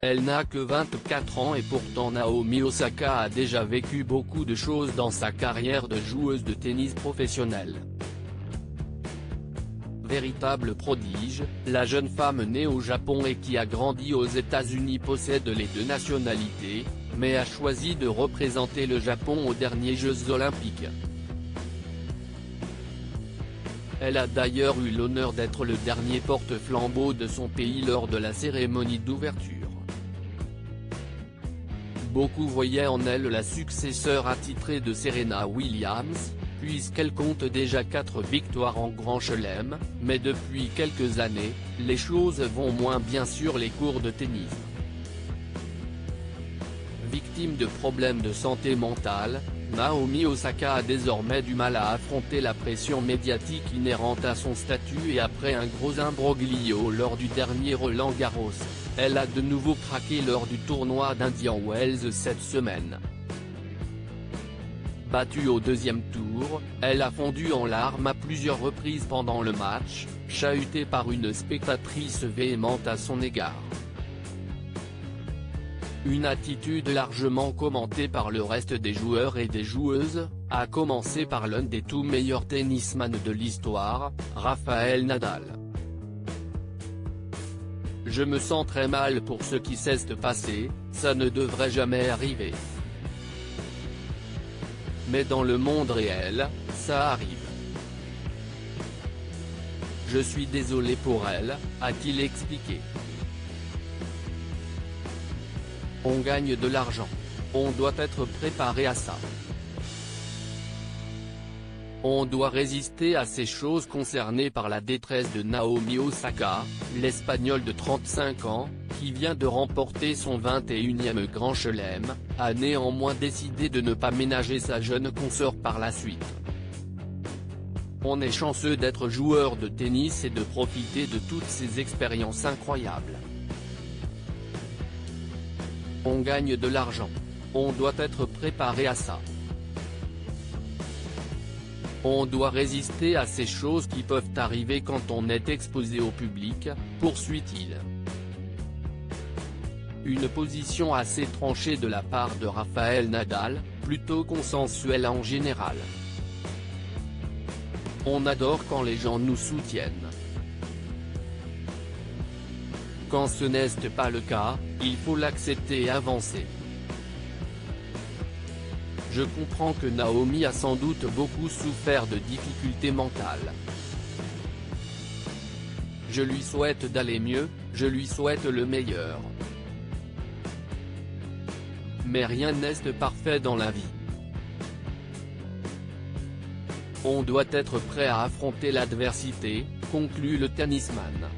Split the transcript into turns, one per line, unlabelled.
Elle n'a que 24 ans et pourtant Naomi Osaka a déjà vécu beaucoup de choses dans sa carrière de joueuse de tennis professionnelle. Véritable prodige, la jeune femme née au Japon et qui a grandi aux États-Unis possède les deux nationalités, mais a choisi de représenter le Japon aux derniers Jeux Olympiques. Elle a d'ailleurs eu l'honneur d'être le dernier porte-flambeau de son pays lors de la cérémonie d'ouverture. Beaucoup voyaient en elle la successeur attitrée de Serena Williams, puisqu'elle compte déjà 4 victoires en Grand Chelem, mais depuis quelques années, les choses vont moins bien sur les courts de tennis. Victime de problèmes de santé mentale, Naomi Osaka a désormais du mal à affronter la pression médiatique inhérente à son statut et après un gros imbroglio lors du dernier Roland-Garros, elle a de nouveau craqué lors du tournoi d'Indian Wells cette semaine. Battue au deuxième tour, elle a fondu en larmes à plusieurs reprises pendant le match, chahutée par une spectatrice véhémente à son égard. Une attitude largement commentée par le reste des joueurs et des joueuses, à commencer par l'un des tout meilleurs tennisman de l'histoire, Rafael Nadal. Je me sens très mal pour ce qui s'est passé, ça ne devrait jamais arriver. Mais dans le monde réel, ça arrive. Je suis désolé pour elle, a-t-il expliqué. On gagne de l'argent. On doit être préparé à ça. On doit résister à ces choses concernées par la détresse de Naomi Osaka, l'Espagnole de 35 ans, qui vient de remporter son 21e Grand Chelem, a néanmoins décidé de ne pas ménager sa jeune consort par la suite. On est chanceux d'être joueur de tennis et de profiter de toutes ces expériences incroyables. On gagne de l'argent. On doit être préparé à ça. On doit résister à ces choses qui peuvent arriver quand on est exposé au public, poursuit-il. Une position assez tranchée de la part de Rafael Nadal, plutôt consensuelle en général. On adore quand les gens nous soutiennent. Quand ce n'est pas le cas, il faut l'accepter et avancer. Je comprends que Naomi a sans doute beaucoup souffert de difficultés mentales. Je lui souhaite d'aller mieux, je lui souhaite le meilleur. Mais rien n'est parfait dans la vie. On doit être prêt à affronter l'adversité, conclut le tennisman.